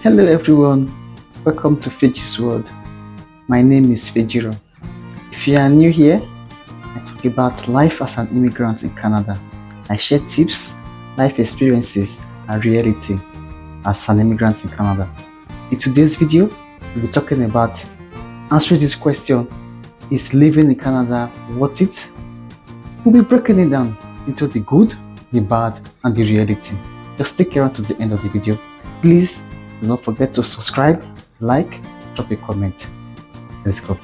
Hello everyone, welcome to Fiji's World. My name is Fejiro. If you are new here, I talk about life as an immigrant in Canada. I share tips, life experiences, and reality as an immigrant in Canada. In today's video, we'll be talking about answering this question: is living in Canada worth it? We'll be breaking it down into the good, the bad, and the reality. Just stick around to the end of the video. Please do not forget to subscribe, like, drop a comment. Let's go.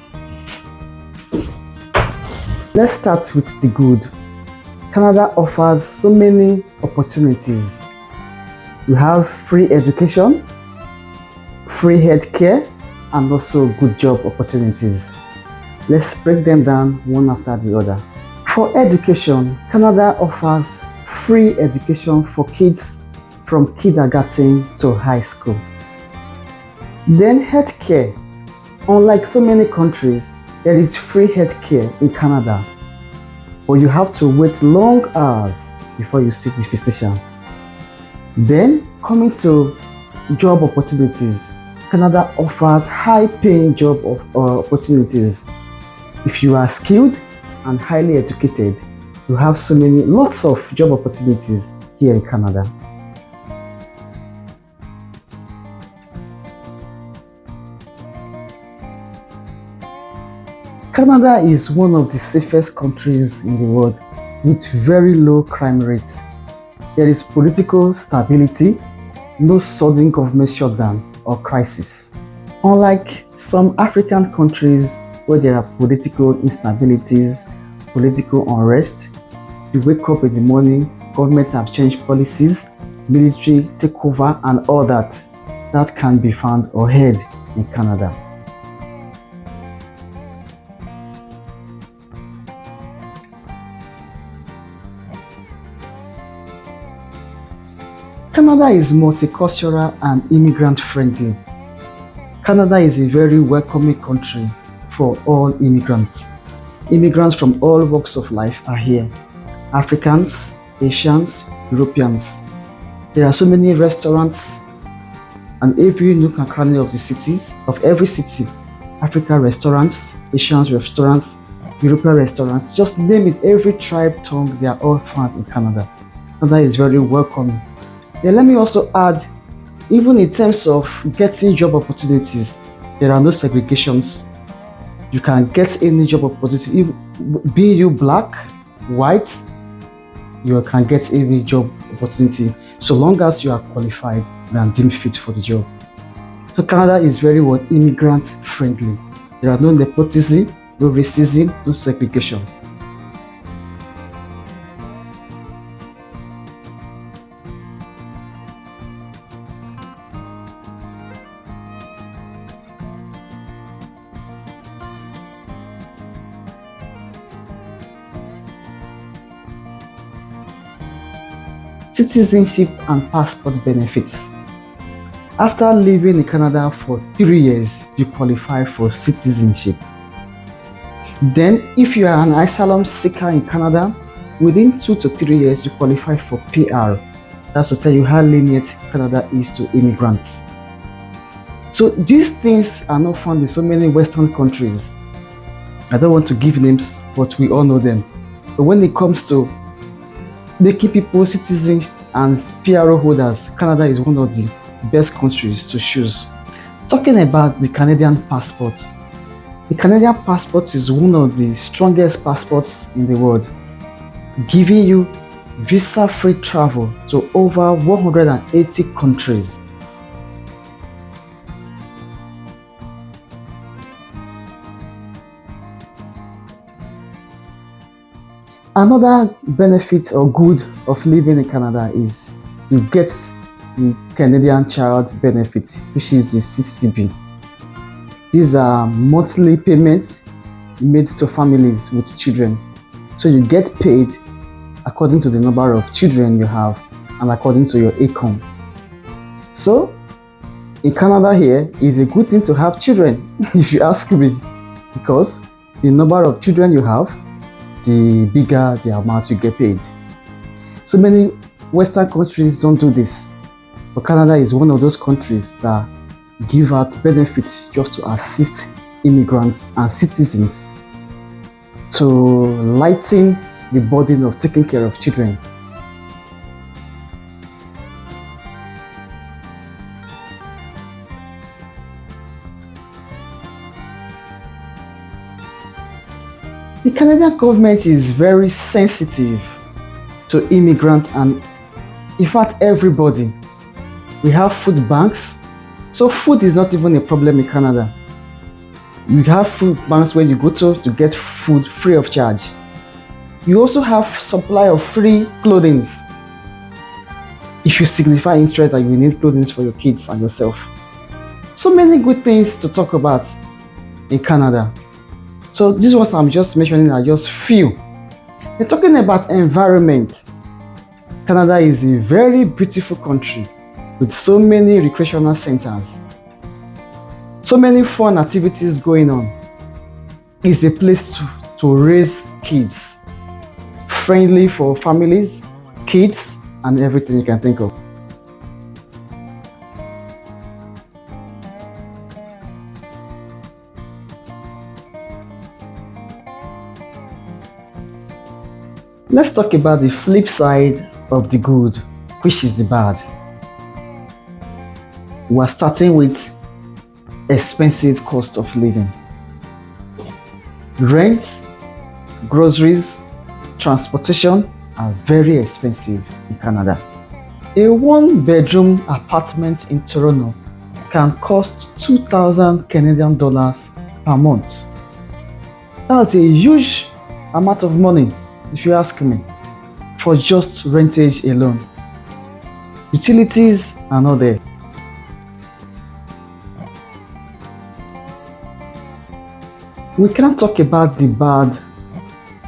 Let's start with the good. Canada offers so many opportunities. You have free education, free healthcare, and also good job opportunities. Let's break them down one after the other. For education, Canada offers free education for kids from kindergarten to high school. Then healthcare. Unlike so many countries, there is free healthcare in Canada, but you have to wait long hours before you see the physician. Then coming to job opportunities, Canada offers high-paying job opportunities. If you are skilled and highly educated, you have lots of job opportunities here in Canada. Canada is one of the safest countries in the world with very low crime rates. There is political stability, no sudden government shutdown or crisis. Unlike some African countries where there are political instabilities, political unrest, you wake up in the morning, government have changed policies, military takeover and all that can be found or heard in Canada. Canada is multicultural and immigrant friendly. Canada is a very welcoming country for all immigrants. Immigrants from all walks of life are here. Africans, Asians, Europeans. There are so many restaurants and every nook and cranny of the cities, of every city. African restaurants, Asian restaurants, European restaurants, just name it, every tribe, tongue, they are all found in Canada. Canada is very welcoming. Then let me also add, even in terms of getting job opportunities, there are no segregations. You can get any job opportunity, be you black, white, you can get any job opportunity so long as you are qualified and deemed fit for the job. So Canada is very immigrant friendly. There are no nepotism, no racism, no segregation. Citizenship and passport benefits. After living in Canada for 3 years, you qualify for citizenship. Then, if you are an asylum seeker in Canada, within 2 to 3 years, you qualify for PR. That's to tell you how lenient Canada is to immigrants. So these things are not found in so many Western countries. I don't want to give names, but we all know them. But when it comes to making people citizens and PRO holders, Canada is one of the best countries to choose. Talking about the Canadian passport. The Canadian passport is one of the strongest passports in the world, giving you visa-free travel to over 180 countries. Another benefit or good of living in Canada is you get the Canadian Child Benefit, which is the CCB. These are monthly payments made to families with children. So you get paid according to the number of children you have and according to your income. So in Canada here, it's a good thing to have children, if you ask me, because the number of children you have, the bigger the amount you get paid. So many Western countries don't do this. But Canada is one of those countries that give out benefits just to assist immigrants and citizens to lighten the burden of taking care of children. The Canadian government is very sensitive to immigrants and in fact everybody. We have food banks, so food is not even a problem in Canada. You have food banks where you go to get food free of charge. You also have supply of free clothing if you signify interest that you need clothing for your kids and yourself. So many good things to talk about in Canada. So these ones I'm just mentioning are just few. We're talking about environment. Canada is a very beautiful country with so many recreational centers, so many fun activities going on. It's a place to raise kids, friendly for families, kids, and everything you can think of. Let's talk about the flip side of the good, which is the bad. We're starting with expensive cost of living. Rent, groceries, transportation are very expensive in Canada. A one-bedroom apartment in Toronto can cost 2,000 Canadian dollars per month. That's a huge amount of money, if you ask me, for just rentage alone. Utilities are not there. We cannot talk about the bad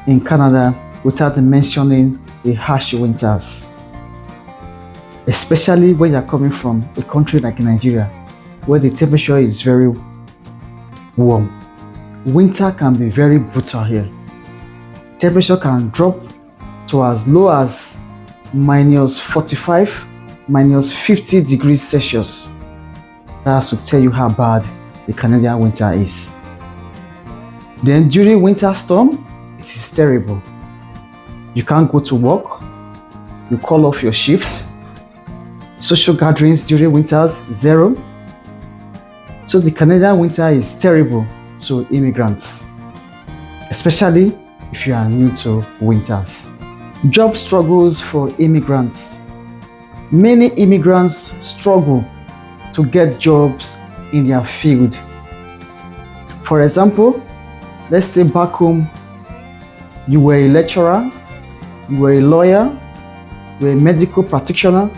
in Canada without mentioning the harsh winters, especially when you're coming from a country like Nigeria, where the temperature is very warm. Winter can be very brutal here. Temperature can drop to as low as -45, -50 degrees Celsius. That's to tell you how bad the Canadian winter is. Then during winter storm, it is terrible. You can't go to work, you call off your shift, social gatherings during winters, zero. So the Canadian winter is terrible to immigrants, especially if you are new to winters. Job struggles for immigrants. Many immigrants struggle to get jobs in their field. For example, let's say back home, you were a lecturer, you were a lawyer, you were a medical practitioner.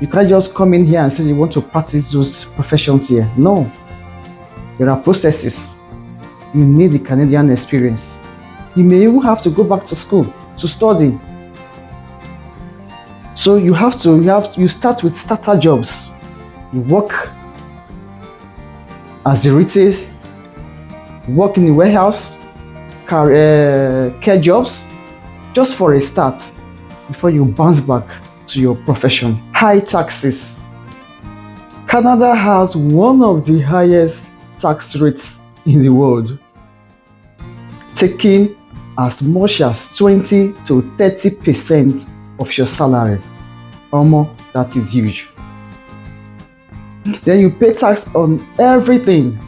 You can't just come in here and say you want to practice those professions here. No, there are processes. You need the Canadian experience. You may even have to go back to school to study. So you start with starter jobs. You work as a retail, work in the warehouse, care jobs, just for a start before you bounce back to your profession. High taxes. Canada has one of the highest tax rates in the world, taking as much as 20 to 30% of your salary. That is huge. Then you pay tax on everything.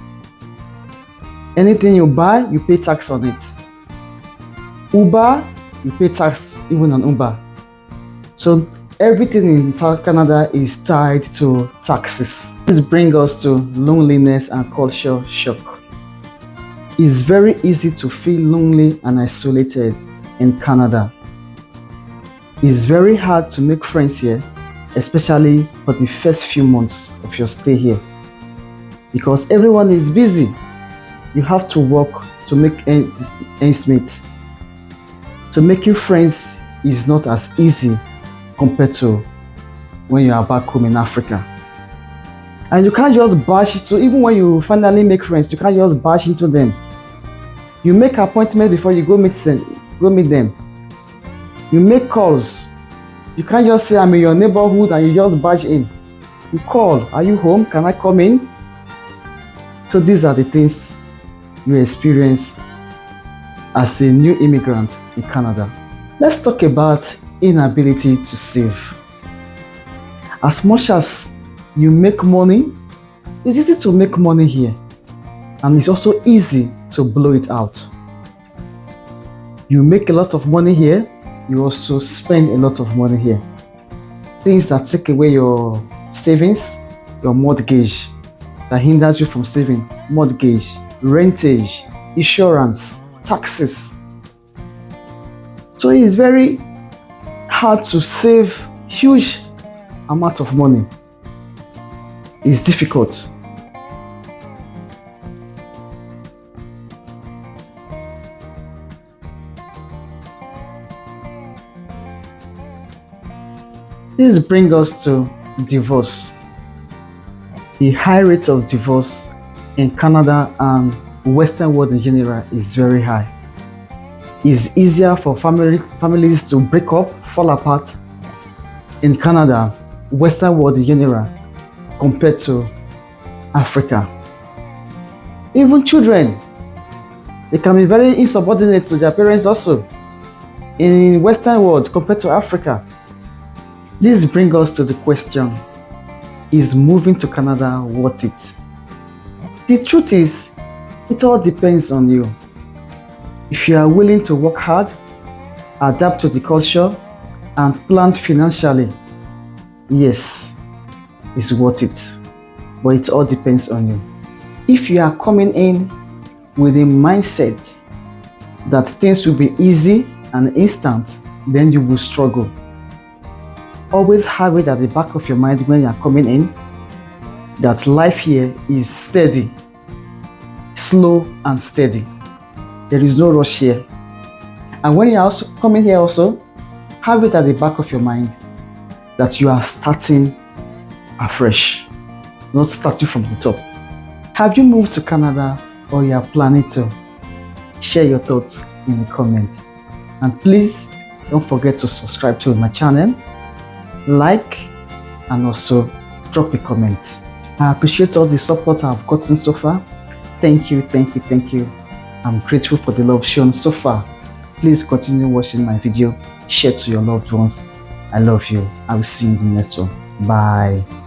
Anything you buy, you pay tax on it. Uber, you pay tax even on Uber. So everything in Canada is tied to taxes. This brings us to loneliness and culture shock. It's very easy to feel lonely and isolated in Canada. It's very hard to make friends here, especially for the first few months of your stay here, because everyone is busy. You have to work to make ends meet. So making friends is not as easy compared to when you are back home in Africa. And you can't just bash into, even when you finally make friends, you can't just bash into them. You make appointments before you go meet them. You make calls. You can't just say I'm in your neighborhood and you just barge in. You call, are you home? Can I come in? So these are the things you experience as a new immigrant in Canada. Let's talk about inability to save. As much as you make money, it's easy to make money here, and it's also easy to blow it out. You make a lot of money here, you also spend a lot of money here. Things that take away your savings, your mortgage, that hinders you from saving, mortgage, rentage, insurance, taxes. So it's very hard to save huge amount of money. It's difficult. This brings us to divorce. The high rate of divorce in Canada and Western world in general is very high. It's easier for families to break up, fall apart in Canada, Western world in general, compared to Africa. Even children, they can be very insubordinate to their parents also in Western world compared to Africa. This brings us to the question, is moving to Canada worth it? The truth is, it all depends on you. If you are willing to work hard, adapt to the culture, and plan financially, yes, it's worth it. But it all depends on you. If you are coming in with a mindset that things will be easy and instant, then you will struggle. Always have it at the back of your mind when you are coming in that life here is steady, slow and steady. There is no rush here. And when you are also coming here also, have it at the back of your mind that you are starting afresh, not starting from the top. Have you moved to Canada or you are planning to? Share your thoughts in the comments. And please don't forget to subscribe to my channel, like, and also drop a comment. I appreciate all the support I've gotten so far. Thank you, thank you, thank you. I'm grateful for the love shown so far. Please continue watching my video. Share to your loved ones. I love you. I will see you in the next one. Bye.